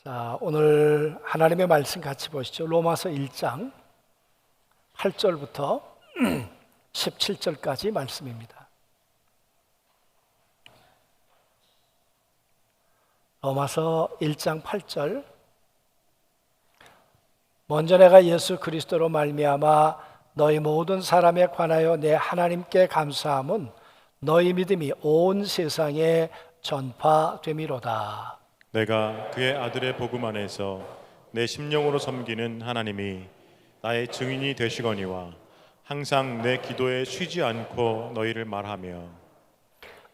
자, 오늘 하나님의 말씀 같이 보시죠. 로마서 1장 8절부터 17절까지 말씀입니다. 로마서 1장 8절. 먼저 내가 예수 그리스도로 말미암아 너희 모든 사람에 관하여 내 하나님께 감사함은 너희 믿음이 온 세상에 전파됨이로다. 내가 그의 아들의 복음 안에서 내 심령으로 섬기는 하나님이 나의 증인이 되시거니와 항상 내 기도에 쉬지 않고 너희를 말하며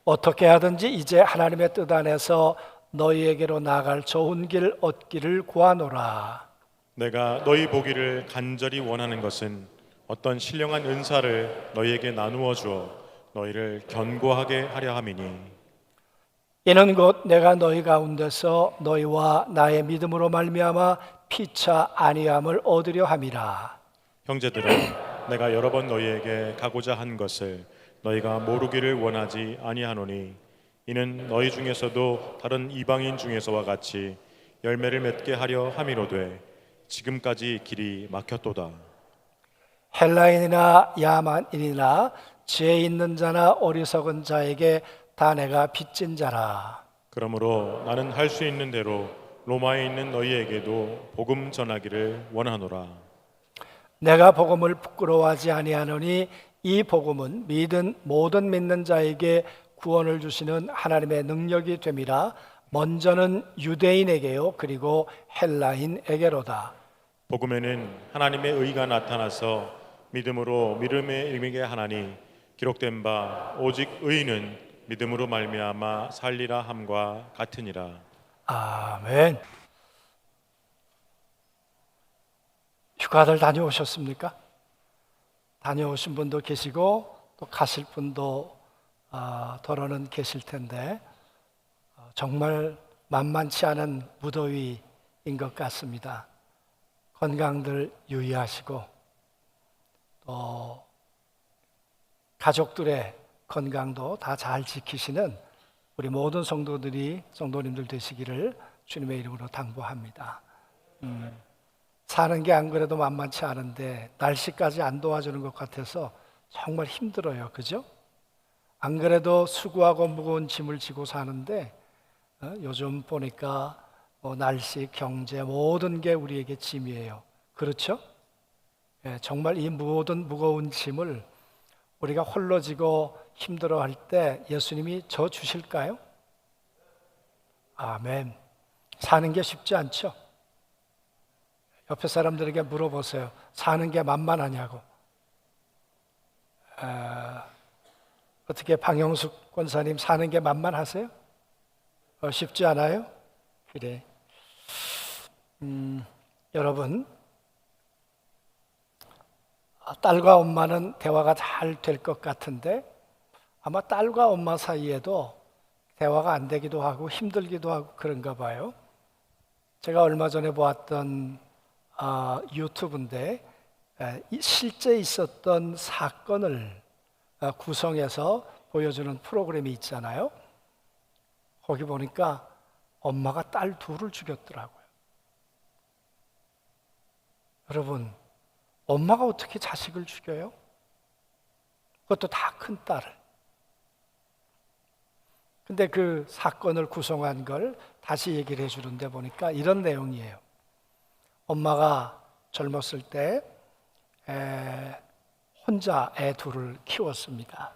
어떻게 하든지 이제 하나님의 뜻 안에서 너희에게로 나아갈 좋은 길 얻기를 구하노라. 내가 너희 보기를 간절히 원하는 것은 어떤 신령한 은사를 너희에게 나누어 주어 너희를 견고하게 하려 함이니 이는 곧 내가 너희 가운데서 너희와 나의 믿음으로 말미암아 피차 안위함을 얻으려 함이라. 형제들아 내가 여러 번 너희에게 가고자 한 것을 너희가 모르기를 원하지 아니하노니 이는 너희 중에서도 다른 이방인 중에서와 같이 열매를 맺게 하려 함이로되 지금까지 길이 막혔도다. 헬라인이나 야만인이나 지혜 있는 자나 어리석은 자에게 다 내가 빚진 자라. 그러므로 나는 할 수 있는 대로 로마에 있는 너희에게도 복음 전하기를 원하노라. 내가 복음을 부끄러워하지 아니하노니 이 복음은 모든 믿는 자에게 구원을 주시는 하나님의 능력이 됨이라. 먼저는 유대인에게요 그리고 헬라인에게로다. 복음에는 하나님의 의가 나타나서 믿음으로 믿음에 이르게 하나니 기록된 바 오직 의인은 믿음으로 말미암아 살리라 함과 같으니라. 아멘. 휴가들 다녀오셨습니까? 다녀오신 분도 계시고 또 가실 분도 더러는 계실 텐데 정말 만만치 않은 무더위인 것 같습니다. 건강들 유의하시고 또 가족들의 건강도 다 잘 지키시는 우리 모든 성도님들 되시기를 주님의 이름으로 당부합니다. 사는 게 안 그래도 만만치 않은데 날씨까지 안 도와주는 것 같아서 정말 힘들어요. 그죠? 안 그래도 수고하고 무거운 짐을 지고 사는데 요즘 보니까 날씨, 경제 모든 게 우리에게 짐이에요. 그렇죠? 정말 이 모든 무거운 짐을 우리가 홀로 지고 힘들어할 때 예수님이 져 주실까요? 아멘. 사는 게 쉽지 않죠? 옆에 사람들에게 물어보세요. 사는 게 만만하냐고. 어떻게 방영숙 권사님 사는 게 만만하세요? 쉽지 않아요? 그래. 여러분, 딸과 엄마는 대화가 잘 될 것 같은데 아마 딸과 엄마 사이에도 대화가 안 되기도 하고 힘들기도 하고 그런가 봐요. 제가 얼마 전에 보았던 유튜브인데 실제 있었던 사건을 구성해서 보여주는 프로그램이 있잖아요. 거기 보니까 엄마가 딸 둘을 죽였더라고요. 여러분, 엄마가 어떻게 자식을 죽여요? 그것도 다 큰 딸을. 근데 그 사건을 구성한 걸 다시 얘기를 해주는데 보니까 이런 내용이에요. 엄마가 젊었을 때 혼자 애 둘을 키웠습니다.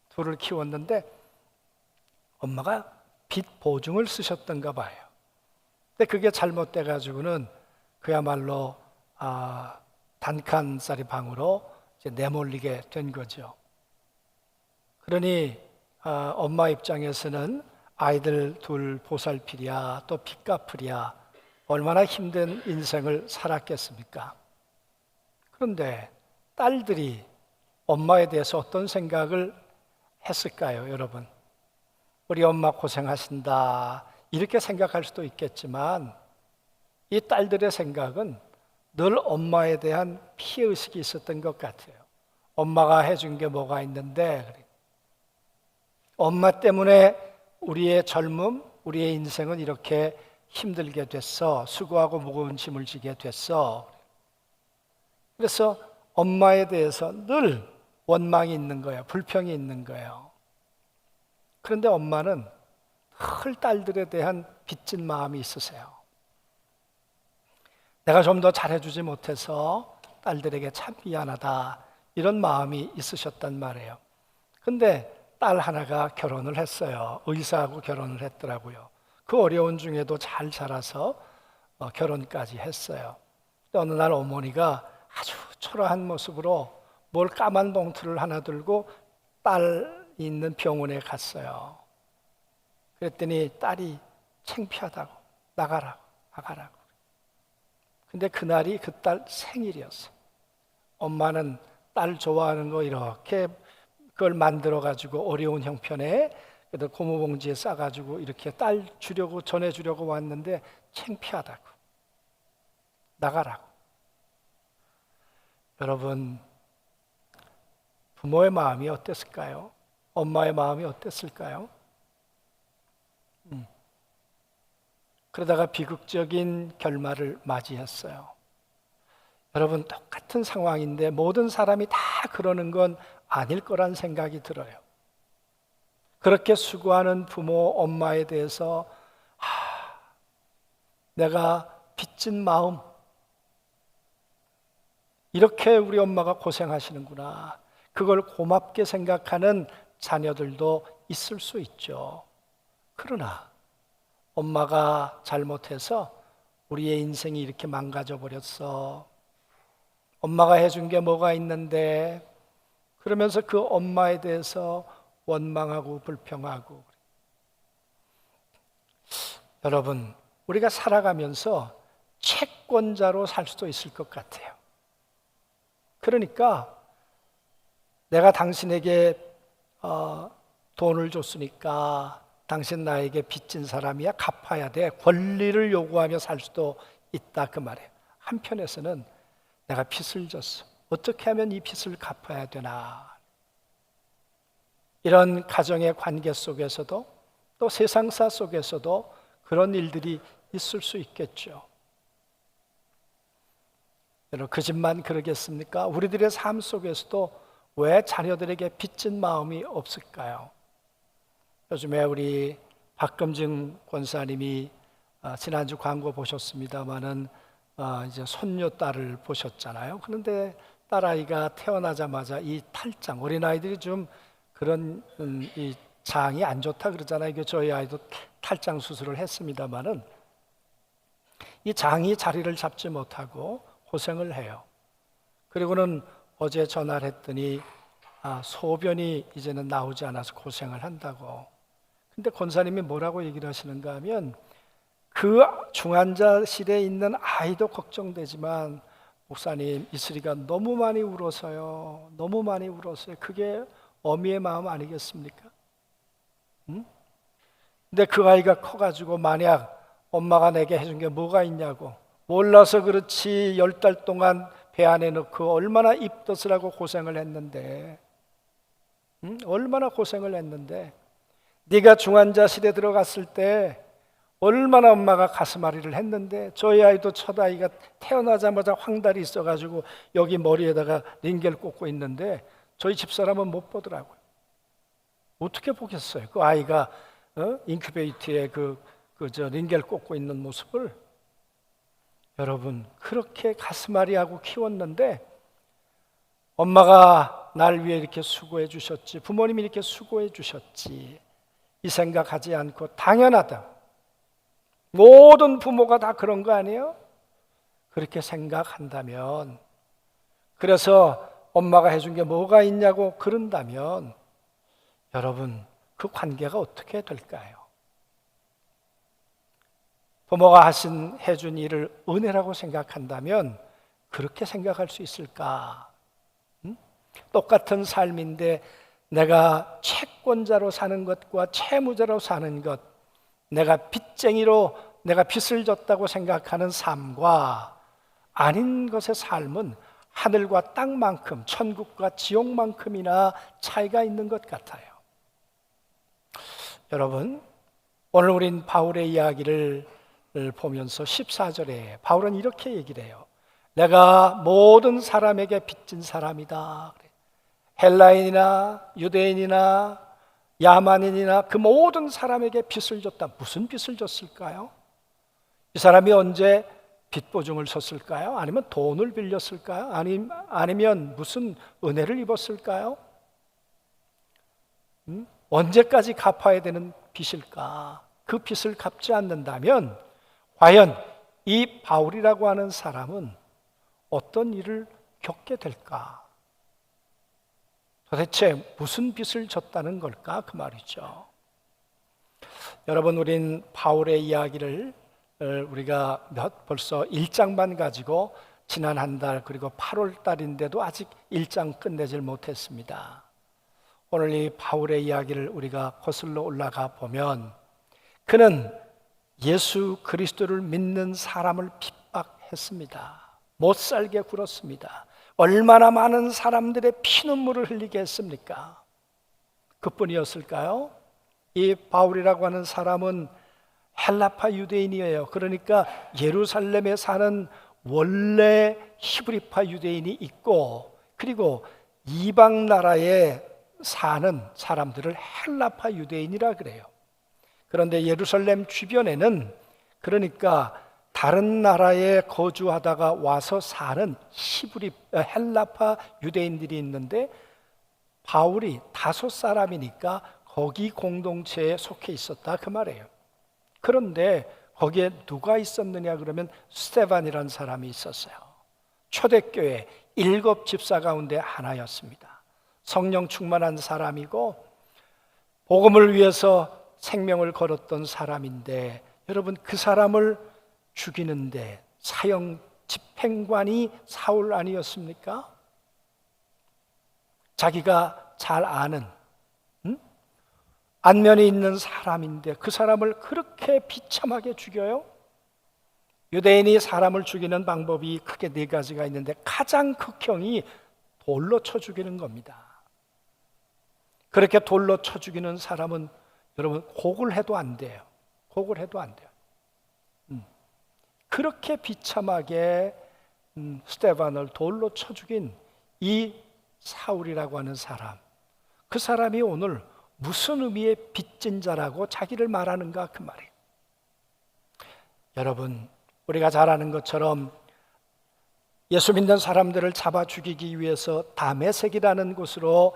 둘을 키웠는데 엄마가 빚 보증을 쓰셨던가 봐요. 근데 그게 잘못돼가지고는 그야말로 단칸짜리 방으로 이제 내몰리게 된 거죠. 그러니 엄마 입장에서는 아이들 둘 보살피랴 또 빚 갚으랴 얼마나 힘든 인생을 살았겠습니까? 그런데 딸들이 엄마에 대해서 어떤 생각을 했을까요, 여러분? 우리 엄마 고생하신다 이렇게 생각할 수도 있겠지만 이 딸들의 생각은 늘 엄마에 대한 피해의식이 있었던 것 같아요. 엄마가 해준 게 뭐가 있는데 엄마 때문에 우리의 젊음, 우리의 인생은 이렇게 힘들게 됐어. 수고하고 무거운 짐을 지게 됐어. 그래서 엄마에 대해서 늘 원망이 있는 거예요. 불평이 있는 거예요. 그런데 엄마는 늘 딸들에 대한 빚진 마음이 있으세요. 내가 좀 더 잘해주지 못해서 딸들에게 참 미안하다, 이런 마음이 있으셨단 말이에요. 근데 딸 하나가 결혼을 했어요. 의사하고 결혼을 했더라고요. 그 어려운 중에도 잘 자라서 결혼까지 했어요. 어느 날 어머니가 아주 초라한 모습으로 뭘 까만 봉투를 하나 들고 딸 있는 병원에 갔어요. 그랬더니 딸이 창피하다고 나가라고. 근데 그날이 그 딸 생일이었어요. 엄마는 딸 좋아하는 거 이렇게 그걸 만들어가지고 어려운 형편에 고무봉지에 싸가지고 이렇게 딸 주려고 전해주려고 왔는데 창피하다고 나가라고. 여러분, 부모의 마음이 어땠을까요? 엄마의 마음이 어땠을까요? 그러다가 비극적인 결말을 맞이했어요. 여러분, 똑같은 상황인데 모든 사람이 다 그러는 건 아닐 거란 생각이 들어요. 그렇게 수고하는 부모, 엄마에 대해서 내가 빚진 마음, 이렇게 우리 엄마가 고생하시는구나, 그걸 고맙게 생각하는 자녀들도 있을 수 있죠. 그러나 엄마가 잘못해서 우리의 인생이 이렇게 망가져 버렸어. 엄마가 해준 게 뭐가 있는데, 그러면서 그 엄마에 대해서 원망하고 불평하고. 여러분, 우리가 살아가면서 채권자로 살 수도 있을 것 같아요. 그러니까 내가 당신에게 돈을 줬으니까 당신 나에게 빚진 사람이야, 갚아야 돼, 권리를 요구하며 살 수도 있다, 그 말이에요. 한편에서는 내가 빚을 졌어, 어떻게 하면 이 빚을 갚아야 되나. 이런 가정의 관계 속에서도 또 세상사 속에서도 그런 일들이 있을 수 있겠죠. 여러분, 그 집만 그러겠습니까? 우리들의 삶 속에서도 왜 자녀들에게 빚진 마음이 없을까요? 요즘에 우리 박금증 권사님이 지난주 광고 보셨습니다마는 이제 손녀 딸을 보셨잖아요. 그런데 딸아이가 태어나자마자 이 탈장, 어린아이들이 좀 그런 이 장이 안 좋다 그러잖아요. 이게 저희 아이도 탈장 수술을 했습니다마는 이 장이 자리를 잡지 못하고 고생을 해요. 그리고는 어제 전화를 했더니 소변이 이제는 나오지 않아서 고생을 한다고. 근데 권사님이 뭐라고 얘기를 하시는가 하면, 그 중환자실에 있는 아이도 걱정되지만 목사님, 이슬이가 너무 많이 울어서요. 너무 많이 울었어요. 그게 어미의 마음 아니겠습니까? 근데 그 아이가 커가지고 만약 엄마가 내게 해준 게 뭐가 있냐고, 몰라서 그렇지 10달 동안 배 안에 넣고 얼마나 입덧을 고생을 했는데, 얼마나 고생을 했는데, 네가 중환자실에 들어갔을 때 얼마나 엄마가 가슴앓이를 했는데, 저희 아이도 첫 아이가 태어나자마자 황달이 있어가지고 여기 머리에다가 링겔 꽂고 있는데 저희 집사람은 못 보더라고요. 어떻게 보겠어요? 그 아이가 인큐베이터에 저 링겔 꽂고 있는 모습을. 여러분, 그렇게 가슴앓이하고 키웠는데 엄마가 날 위해 이렇게 수고해 주셨지, 부모님이 이렇게 수고해 주셨지, 이 생각하지 않고 당연하다, 모든 부모가 다 그런 거 아니에요? 그렇게 생각한다면, 그래서 엄마가 해준 게 뭐가 있냐고 그런다면 여러분, 그 관계가 어떻게 될까요? 부모가 해준 일을 은혜라고 생각한다면 그렇게 생각할 수 있을까? 똑같은 삶인데 내가 채권자로 사는 것과 채무자로 사는 것, 내가 빚쟁이로 내가 빚을 졌다고 생각하는 삶과 아닌 것의 삶은 하늘과 땅만큼, 천국과 지옥만큼이나 차이가 있는 것 같아요. 여러분, 오늘 우린 바울의 이야기를 보면서 14절에 바울은 이렇게 얘기를 해요. 내가 모든 사람에게 빚진 사람이다. 헬라인이나 유대인이나 야만인이나 그 모든 사람에게 빚을 졌다. 무슨 빚을 졌을까요? 이 사람이 언제 빚 보증을 섰을까요? 아니면 돈을 빌렸을까요? 아니면 무슨 은혜를 입었을까요? 언제까지 갚아야 되는 빚일까? 그 빚을 갚지 않는다면 과연 이 바울이라고 하는 사람은 어떤 일을 겪게 될까? 도대체 무슨 빚을 졌다는 걸까? 그 말이죠. 여러분, 우린 바울의 이야기를 우리가 벌써 1장만 가지고 지난 한 달 그리고 8월 달인데도 아직 1장 끝내질 못했습니다. 오늘 이 바울의 이야기를 우리가 거슬러 올라가 보면 그는 예수 그리스도를 믿는 사람을 핍박했습니다. 못 살게 굴었습니다. 얼마나 많은 사람들의 피눈물을 흘리게 했습니까? 그뿐이었을까요? 이 바울이라고 하는 사람은 헬라파 유대인이에요. 그러니까 예루살렘에 사는 원래 히브리파 유대인이 있고, 그리고 이방 나라에 사는 사람들을 헬라파 유대인이라 그래요. 그런데 예루살렘 주변에는, 그러니까 다른 나라에 거주하다가 와서 사는 헬라파 유대인들이 있는데, 바울이 5사람이니까 거기 공동체에 속해 있었다 그 말이에요. 그런데 거기에 누가 있었느냐 그러면 스데반이라는 사람이 있었어요. 초대교회 7집사 가운데 하나였습니다. 성령 충만한 사람이고 복음을 위해서 생명을 걸었던 사람인데, 여러분, 그 사람을 죽이는데 사형 집행관이 사울 아니었습니까? 자기가 잘 아는 안면이 있는 사람인데 그 사람을 그렇게 비참하게 죽여요? 유대인이 사람을 죽이는 방법이 크게 4가지가 있는데 가장 극형이 돌로 쳐 죽이는 겁니다. 그렇게 돌로 쳐 죽이는 사람은 여러분 곡을 해도 안 돼요. 곡을 해도 안 돼요. 그렇게 비참하게 스데반을 돌로 쳐 죽인 이 사울이라고 하는 사람, 그 사람이 오늘 무슨 의미의 빚진 자라고 자기를 말하는가 그 말이에요. 여러분, 우리가 잘 아는 것처럼 예수 믿는 사람들을 잡아 죽이기 위해서 다메섹이라는 곳으로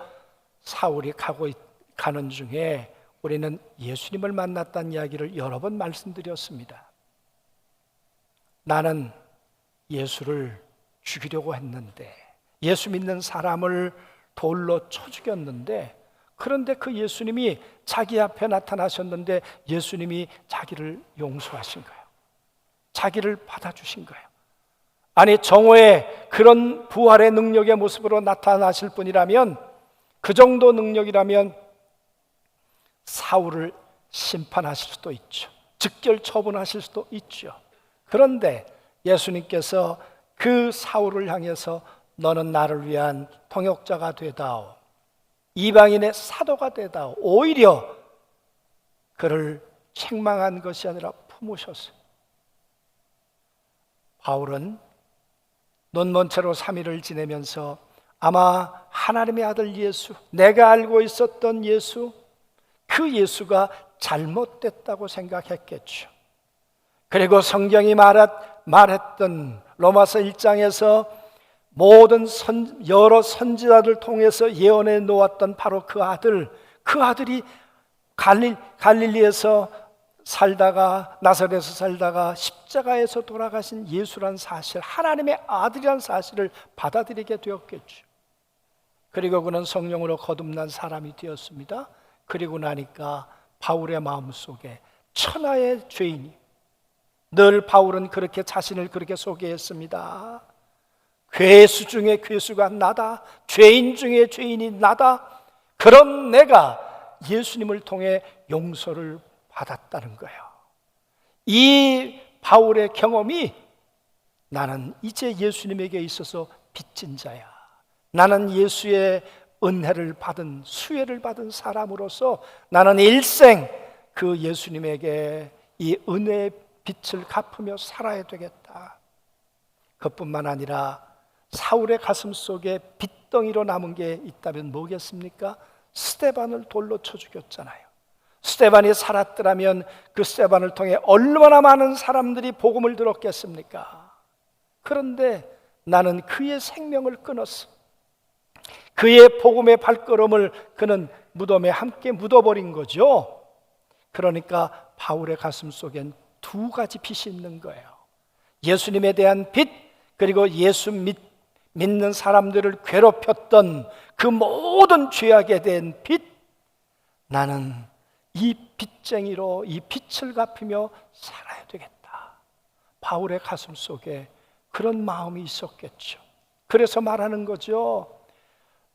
사울이 가는 중에 우리는 예수님을 만났다는 이야기를 여러 번 말씀드렸습니다. 나는 예수를 죽이려고 했는데, 예수 믿는 사람을 돌로 쳐 죽였는데, 그런데 그 예수님이 자기 앞에 나타나셨는데 예수님이 자기를 용서하신 거예요. 자기를 받아주신 거예요. 아니, 정오에 그런 부활의 능력의 모습으로 나타나실 분이라면, 그 정도 능력이라면 사울을 심판하실 수도 있죠. 즉결 처분하실 수도 있죠. 그런데 예수님께서 그 사울을 향해서 너는 나를 위한 통역자가 되다오, 이방인의 사도가 되다오, 오히려 그를 책망한 것이 아니라 품으셨어요. 바울은 눈 먼 채로 3일을 지내면서 아마 하나님의 아들 예수, 내가 알고 있었던 예수, 그 예수가 잘못됐다고 생각했겠죠. 그리고 성경이 말했던 로마서 1장에서 모든 여러 선지자들 통해서 예언해 놓았던 바로 그 아들이 갈릴리에서 살다가, 나사렛에서 살다가 십자가에서 돌아가신 예수란 사실, 하나님의 아들이란 사실을 받아들이게 되었겠죠. 그리고 그는 성령으로 거듭난 사람이 되었습니다. 그리고 나니까 바울의 마음속에 천하의 죄인이, 늘 바울은 그렇게 자신을 그렇게 소개했습니다. 괴수 중에 괴수가 나다, 죄인 중에 죄인이 나다. 그런 내가 예수님을 통해 용서를 받았다는 거예요. 이 바울의 경험이 나는 이제 예수님에게 있어서 빚진 자야, 나는 예수의 은혜를 받은, 수혜를 받은 사람으로서 나는 일생 그 예수님에게 이 은혜의 빚을 갚으며 살아야 되겠다. 그뿐만 아니라 사울의 가슴 속에 빚덩이로 남은 게 있다면 뭐겠습니까? 스데반을 돌로 쳐 죽였잖아요. 스데반이 살았더라면 그 스데반을 통해 얼마나 많은 사람들이 복음을 들었겠습니까? 그런데 나는 그의 생명을 끊었어. 그의 복음의 발걸음을 그는 무덤에 함께 묻어버린 거죠. 그러니까 바울의 가슴 속엔 두 가지 빚이 있는 거예요. 예수님에 대한 빚, 그리고 예수 믿는 사람들을 괴롭혔던 그 모든 죄악에 대한 빚. 나는 이 빚쟁이로 이 빚을 갚으며 살아야 되겠다. 바울의 가슴 속에 그런 마음이 있었겠죠. 그래서 말하는 거죠.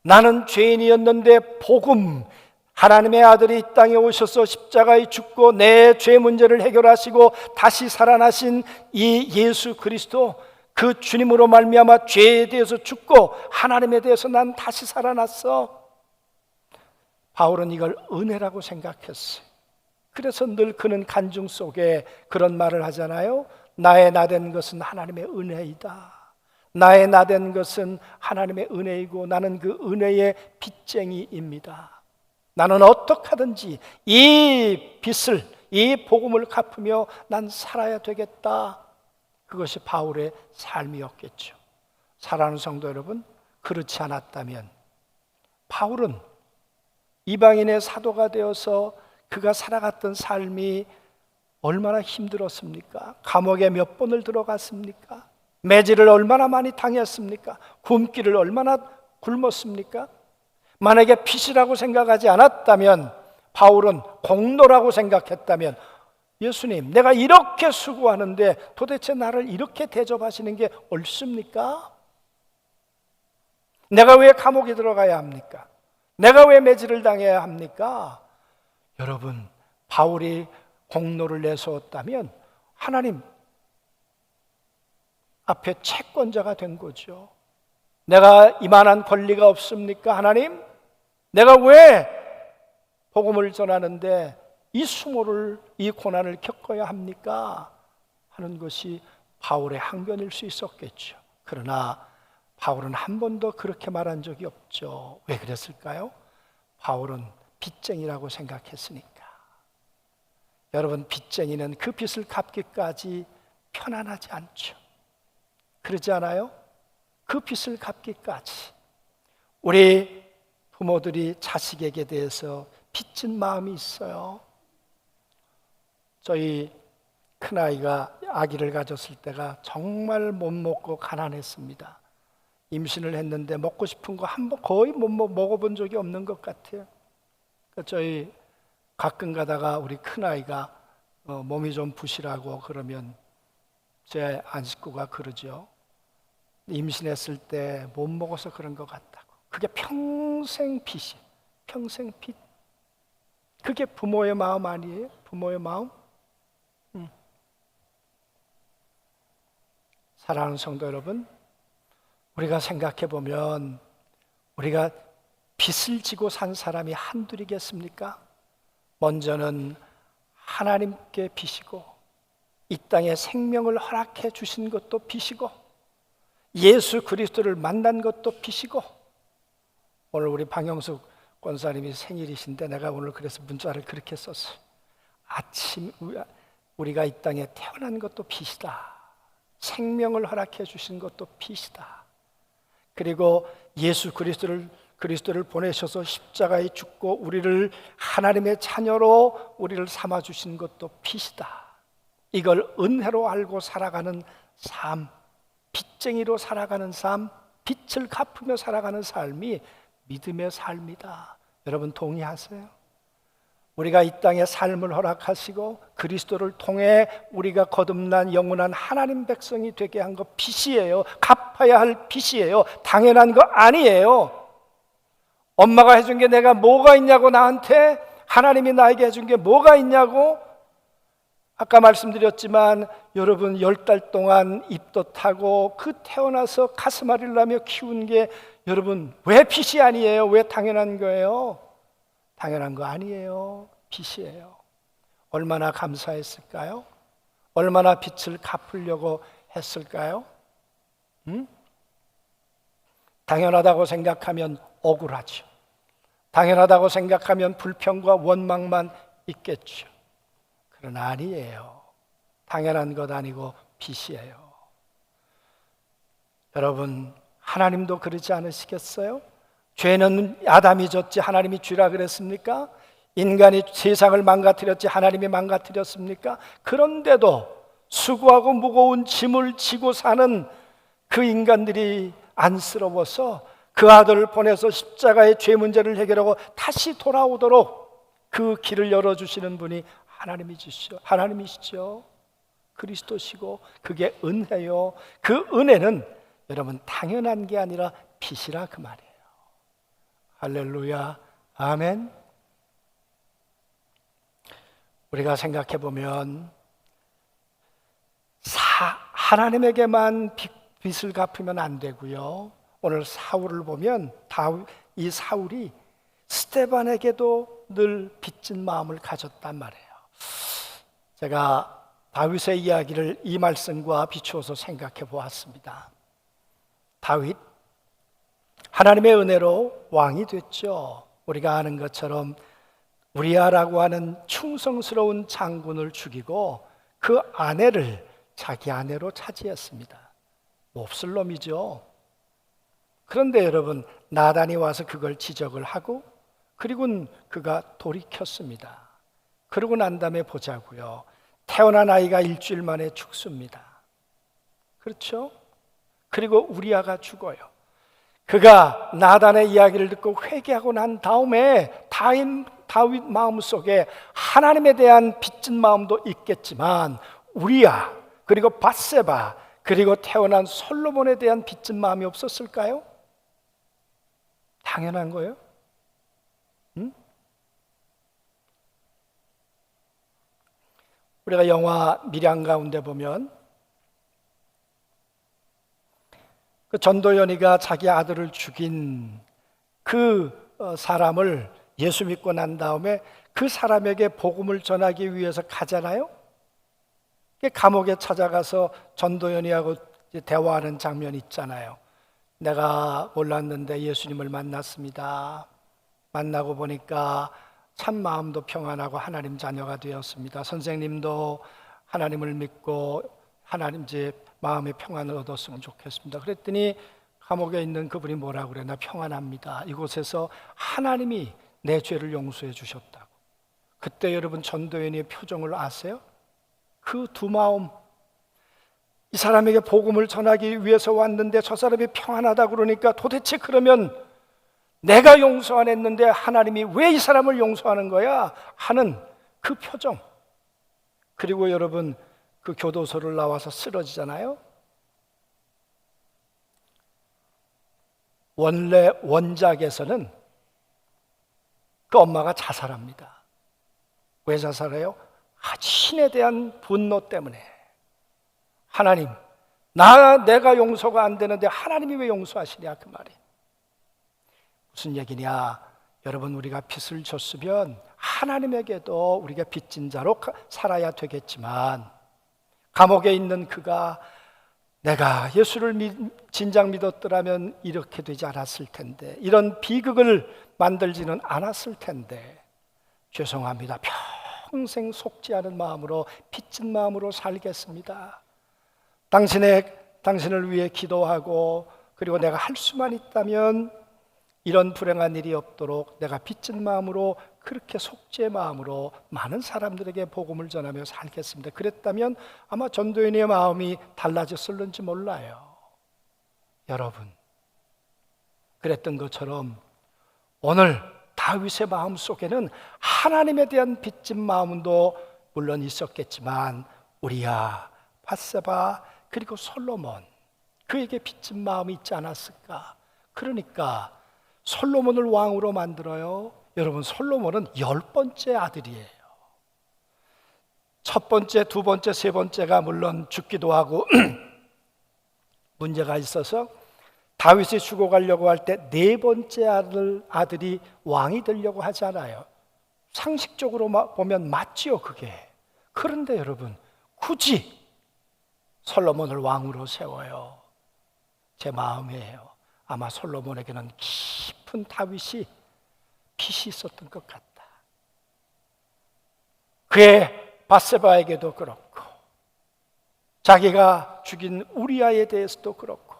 나는 죄인이었는데 복음, 하나님의 아들이 이 땅에 오셔서 십자가에 죽고 내 죄 문제를 해결하시고 다시 살아나신 이 예수 그리스도, 그 주님으로 말미암아 죄에 대해서 죽고 하나님에 대해서 난 다시 살아났어. 바울은 이걸 은혜라고 생각했어요. 그래서 늘 그는 간증 속에 그런 말을 하잖아요. 나의 나된 것은 하나님의 은혜이다. 나의 나된 것은 하나님의 은혜이고 나는 그 은혜의 빚쟁이입니다. 나는 어떻게 하든지 이 빚을, 이 복음을 갚으며 난 살아야 되겠다. 그것이 바울의 삶이었겠죠. 사랑하는 성도 여러분, 그렇지 않았다면 바울은 이방인의 사도가 되어서 그가 살아갔던 삶이 얼마나 힘들었습니까? 감옥에 몇 번을 들어갔습니까? 매질을 얼마나 많이 당했습니까? 굶기를 얼마나 굶었습니까? 만약에 빚이라고 생각하지 않았다면, 바울은 공로라고 생각했다면, 예수님, 내가 이렇게 수고하는데 도대체 나를 이렇게 대접하시는 게 옳습니까? 내가 왜 감옥에 들어가야 합니까? 내가 왜 매질을 당해야 합니까? 여러분, 바울이 공로를 내세웠다면 하나님 앞에 채권자가 된 거죠. 내가 이만한 권리가 없습니까? 하나님, 내가 왜 복음을 전하는데 이 수모를, 이 고난을 겪어야 합니까? 하는 것이 바울의 항변일 수 있었겠죠. 그러나 바울은 한 번도 그렇게 말한 적이 없죠. 왜 그랬을까요? 바울은 빚쟁이라고 생각했으니까. 여러분, 빚쟁이는 그 빚을 갚기까지 편안하지 않죠. 그러지 않아요? 그 빚을 갚기까지. 우리 부모들이 자식에게 대해서 빚진 마음이 있어요. 저희 큰아이가 아기를 가졌을 때가 정말 못 먹고 가난했습니다. 임신을 했는데 먹고 싶은 거 한 번 거의 못 먹어본 적이 없는 것 같아요. 저희 가끔 가다가 우리 큰아이가 몸이 좀 부실하고 그러면 제 안식구가 그러죠. 임신했을 때 못 먹어서 그런 것 같다고. 그게 평생 빚이에요. 평생 빚. 그게 부모의 마음 아니에요? 부모의 마음? 사랑하는 성도 여러분, 우리가 생각해 보면 우리가 빚을 지고 산 사람이 한둘이겠습니까? 먼저는 하나님께 빚이고, 이 땅에 생명을 허락해 주신 것도 빚이고, 예수 그리스도를 만난 것도 빚이고. 오늘 우리 방영숙 권사님이 생일이신데 내가 오늘 그래서 문자를 그렇게 썼어요. 아침 우리가 이 땅에 태어난 것도 빚이다. 생명을 허락해 주신 것도 빚이다. 그리고 예수 그리스도를 보내셔서 십자가에 죽고 우리를 하나님의 자녀로 우리를 삼아 주신 것도 빚이다. 이걸 은혜로 알고 살아가는 삶, 빚쟁이로 살아가는 삶, 빚을 갚으며 살아가는 삶이 믿음의 삶이다. 여러분 동의하세요? 우리가 이 땅에 삶을 허락하시고 그리스도를 통해 우리가 거듭난 영원한 하나님 백성이 되게 한 거 빚이에요. 갚아야 할 빚이에요. 당연한 거 아니에요. 엄마가 해준 게 내가 뭐가 있냐고, 나한테 하나님이 나에게 해준 게 뭐가 있냐고. 아까 말씀드렸지만 여러분 10달 동안 입덧하고 그 태어나서 가슴앓이를 하며 키운 게 여러분 왜 빚이 아니에요? 왜 당연한 거예요? 당연한 거 아니에요. 빚이에요. 얼마나 감사했을까요? 얼마나 빚을 갚으려고 했을까요? 당연하다고 생각하면 억울하죠. 당연하다고 생각하면 불평과 원망만 있겠죠. 그러나 아니에요. 당연한 것 아니고 빚이에요. 여러분, 하나님도 그러지 않으시겠어요? 죄는 아담이 졌지 하나님이 쥐라 그랬습니까? 인간이 세상을 망가뜨렸지 하나님이 망가뜨렸습니까? 그런데도 수고하고 무거운 짐을 지고 사는 그 인간들이 안쓰러워서 그 아들을 보내서 십자가의 죄 문제를 해결하고 다시 돌아오도록 그 길을 열어주시는 분이 하나님이시죠. 그리스도시고 그게 은혜요. 그 은혜는 여러분 당연한 게 아니라 빚이라 그 말이에요. 할렐루야, 아멘. 우리가 생각해 보면 하나님에게만 빚을 갚으면 안 되고요. 오늘 사울을 보면 이 사울이 스데반에게도 늘 빚진 마음을 가졌단 말이에요. 제가 다윗의 이야기를 이 말씀과 비추어서 생각해 보았습니다. 다윗, 하나님의 은혜로 왕이 됐죠. 우리가 아는 것처럼 우리아라고 하는 충성스러운 장군을 죽이고 그 아내를 자기 아내로 차지했습니다. 몹쓸 놈이죠. 그런데 여러분, 나단이 와서 그걸 지적을 하고 그리고는 그가 돌이켰습니다. 그러고 난 다음에 보자고요. 태어난 아이가 일주일 만에 죽습니다. 그렇죠? 그리고 우리아가 죽어요. 그가 나단의 이야기를 듣고 회개하고 난 다음에 다윗 마음속에 하나님에 대한 빚진 마음도 있겠지만 우리아 그리고 밧세바 그리고 태어난 솔로몬에 대한 빚진 마음이 없었을까요? 당연한 거예요. 우리가 영화 밀양 가운데 보면 그 전도연이가 자기 아들을 죽인 그 사람을 예수 믿고 난 다음에 그 사람에게 복음을 전하기 위해서 가잖아요. 감옥에 찾아가서 전도연이하고 대화하는 장면이 있잖아요. 내가 몰랐는데 예수님을 만났습니다. 만나고 보니까 참 마음도 평안하고 하나님 자녀가 되었습니다. 선생님도 하나님을 믿고 하나님 제 마음의 평안을 얻었으면 좋겠습니다. 그랬더니 감옥에 있는 그분이 뭐라고 그래? 나 평안합니다. 이곳에서 하나님이 내 죄를 용서해 주셨다고. 그때 여러분 전도연의 표정을 아세요? 그 두 마음, 이 사람에게 복음을 전하기 위해서 왔는데 저 사람이 평안하다 그러니까 도대체 그러면 내가 용서 안 했는데 하나님이 왜 이 사람을 용서하는 거야? 하는 그 표정. 그리고 여러분 그 교도소를 나와서 쓰러지잖아요. 원래 원작에서는 그 엄마가 자살합니다. 왜 자살해요? 신에 대한 분노 때문에. 하나님, 내가 용서가 안 되는데 하나님이 왜 용서하시냐 그 말이. 무슨 얘기냐? 여러분 우리가 빚을 졌으면 하나님에게도 우리가 빚진 자로 살아야 되겠지만 감옥에 있는 그가 내가 예수를 진작 믿었더라면 이렇게 되지 않았을 텐데 이런 비극을 만들지는 않았을 텐데 죄송합니다. 평생 속지 않은 마음으로 빚진 마음으로 살겠습니다. 당신을 위해 기도하고 그리고 내가 할 수만 있다면 이런 불행한 일이 없도록 내가 빚진 마음으로 그렇게 속죄의 마음으로 많은 사람들에게 복음을 전하며 살겠습니다. 그랬다면 아마 전도연의 마음이 달라졌을는지 몰라요. 여러분, 그랬던 것처럼 오늘 다윗의 마음 속에는 하나님에 대한 빚진 마음도 물론 있었겠지만 우리야, 밧세바 그리고 솔로몬 그에게 빚진 마음이 있지 않았을까? 그러니까 솔로몬을 왕으로 만들어요. 여러분 솔로몬은 10번째 아들이에요. 첫 번째, 두 번째, 세 번째가 물론 죽기도 하고 문제가 있어서 다윗이 죽어가려고 할 때 네 번째 아들이 왕이 되려고 하잖아요. 상식적으로 보면 맞지요 그게. 그런데 여러분 굳이 솔로몬을 왕으로 세워요? 제 마음이에요. 아마 솔로몬에게는 깊은 다윗이 빚이 있었던 것 같다. 그의 밧세바에게도 그렇고 자기가 죽인 우리아에 대해서도 그렇고,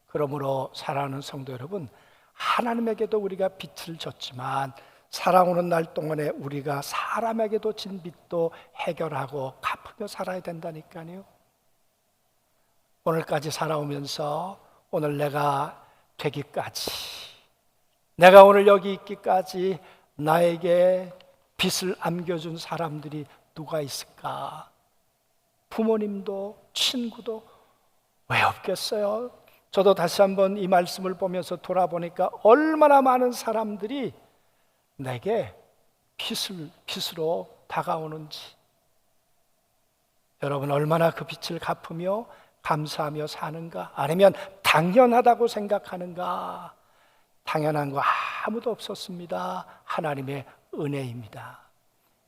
그러므로 사랑하는 성도 여러분, 하나님에게도 우리가 빚을 졌지만 살아오는 날 동안에 우리가 사람에게도 진 빚도 해결하고 갚으며 살아야 된다니까요. 오늘까지 살아오면서 오늘 내가 되기까지, 내가 오늘 여기 있기까지 나에게 빚을 안겨준 사람들이 누가 있을까? 부모님도 친구도 왜 없겠어요? 저도 다시 한번 이 말씀을 보면서 돌아보니까 얼마나 많은 사람들이 내게 빚으로 다가오는지, 여러분 얼마나 그 빚을 갚으며 감사하며 사는가? 아니면 당연하다고 생각하는가? 당연한 거 아무도 없었습니다. 하나님의 은혜입니다.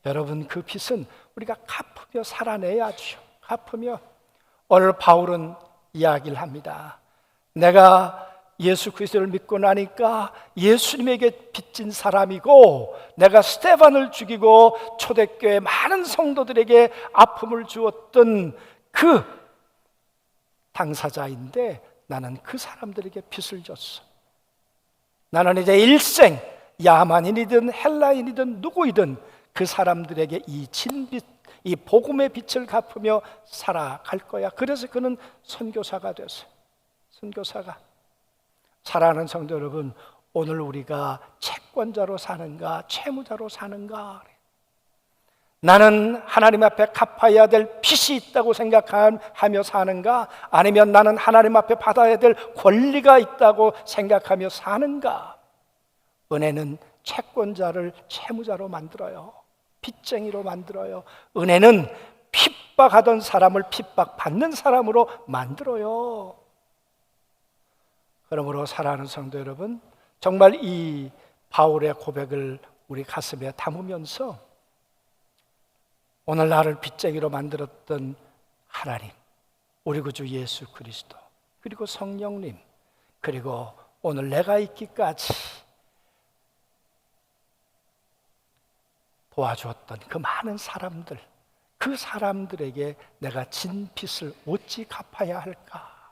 여러분, 그 빚은 우리가 갚으며 살아내야죠. 갚으며. 오늘 바울은 이야기를 합니다. 내가 예수 그리스도를 믿고 나니까 예수님에게 빚진 사람이고, 내가 스데반을 죽이고 초대교회 많은 성도들에게 아픔을 주었던 그 당사자인데 나는 그 사람들에게 빚을 졌어. 나는 이제 일생 야만인이든 헬라인이든 누구이든 그 사람들에게 이 진빚, 이 복음의 빚을 갚으며 살아갈 거야. 그래서 그는 선교사가 됐어요. 선교사가. 사랑하는 성도 여러분, 오늘 우리가 채권자로 사는가 채무자로 사는가? 나는 하나님 앞에 갚아야 될 빚이 있다고 생각하며 사는가? 아니면 나는 하나님 앞에 받아야 될 권리가 있다고 생각하며 사는가? 은혜는 채권자를 채무자로 만들어요. 빚쟁이로 만들어요. 은혜는 핍박하던 사람을 핍박받는 사람으로 만들어요. 그러므로 사랑하는 성도 여러분, 정말 이 바울의 고백을 우리 가슴에 담으면서 오늘 나를 빚쟁이로 만들었던 하나님, 우리 구주 예수 그리스도, 그리고 성령님, 그리고 오늘 내가 있기까지 도와주었던 그 많은 사람들, 그 사람들에게 내가 진 빚을 어찌 갚아야 할까?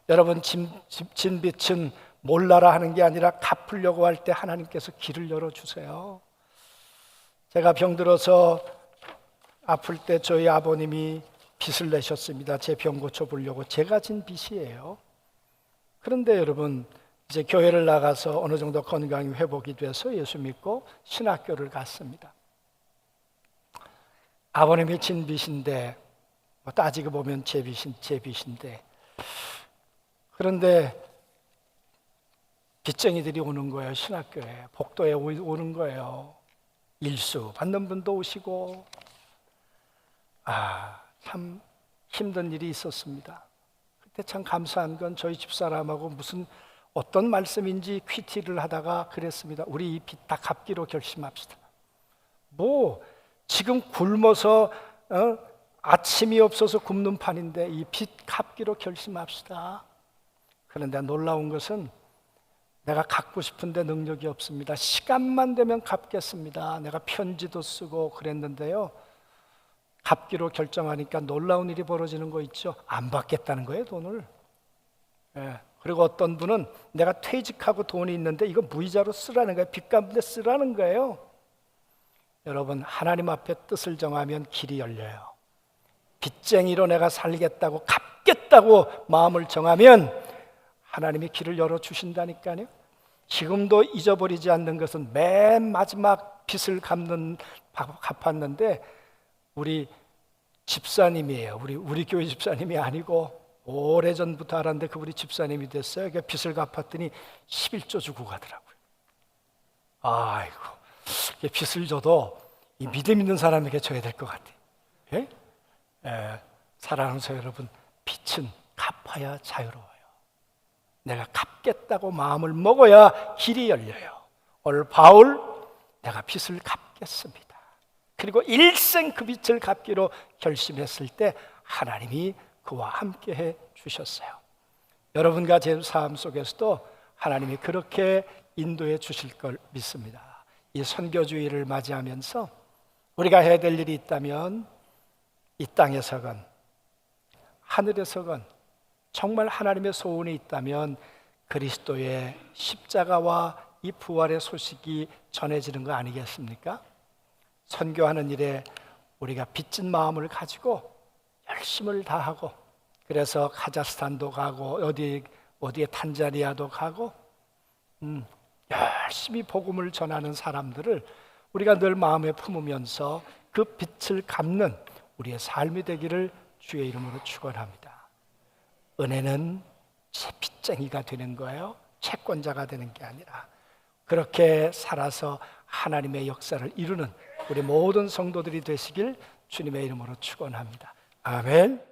여러분, 진 빚은 몰라라 하는 게 아니라 갚으려고 할 때 하나님께서 길을 열어주세요. 제가 병들어서 아플 때 저희 아버님이 빚을 내셨습니다. 제 병 고쳐보려고. 제가 진 빚이에요. 그런데 여러분, 이제 교회를 나가서 어느 정도 건강이 회복이 돼서 예수 믿고 신학교를 갔습니다. 아버님이 진 빚인데, 따지고 보면 제 빚인데, 그런데 빚쟁이들이 오는 거예요. 신학교에, 복도에 오는 거예요. 일수 받는 분도 오시고, 참 힘든 일이 있었습니다. 그때 참 감사한 건 저희 집사람하고 무슨 어떤 말씀인지 퀴티를 하다가 그랬습니다. 우리 이 빚 다 갚기로 결심합시다. 뭐 지금 굶어서 아침이 없어서 굶는 판인데 이 빚 갚기로 결심합시다. 그런데 놀라운 것은 내가 갚고 싶은데 능력이 없습니다. 시간만 되면 갚겠습니다. 내가 편지도 쓰고 그랬는데요, 갚기로 결정하니까 놀라운 일이 벌어지는 거 있죠. 안 받겠다는 거예요, 돈을. 그리고 어떤 분은 내가 퇴직하고 돈이 있는데 이거 무이자로 쓰라는 거예요. 빚 갚는데 쓰라는 거예요. 여러분, 하나님 앞에 뜻을 정하면 길이 열려요. 빚쟁이로 내가 살겠다고, 갚겠다고 마음을 정하면 하나님이 길을 열어주신다니까요. 지금도 잊어버리지 않는 것은 맨 마지막 빚을 갚았는데 우리 집사님이에요. 우리 교회 집사님이 아니고 오래전부터 알았는데 그분이 집사님이 됐어요. 그러니까 빚을 갚았더니 11조 주고 가더라고요. 아이고, 빚을 줘도 이 믿음 있는 사람에게 줘야 될 것 같아요. 예? 사랑하는 저 여러분, 빚은 갚아야 자유로워요. 내가 갚겠다고 마음을 먹어야 길이 열려요. 오늘 바울, 내가 빚을 갚겠습니다. 그리고 일생 그 빚을 갚기로 결심했을 때 하나님이 그와 함께해 주셨어요. 여러분과 제 삶 속에서도 하나님이 그렇게 인도해 주실 걸 믿습니다. 이 선교주의를 맞이하면서 우리가 해야 될 일이 있다면 이 땅에서건 하늘에서건 정말 하나님의 소원이 있다면 그리스도의 십자가와 이 부활의 소식이 전해지는 거 아니겠습니까? 선교하는 일에 우리가 빚진 마음을 가지고 열심을 다하고, 그래서 카자흐스탄도 가고 어디에 탄자니아도 가고 열심히 복음을 전하는 사람들을 우리가 늘 마음에 품으면서 그 빚을 갚는 우리의 삶이 되기를 주의 이름으로 축원합니다. 은혜는 제 빚쟁이가 되는 거예요. 채권자가 되는 게 아니라 그렇게 살아서 하나님의 역사를 이루는 우리 모든 성도들이 되시길 주님의 이름으로 축원합니다. 아멘.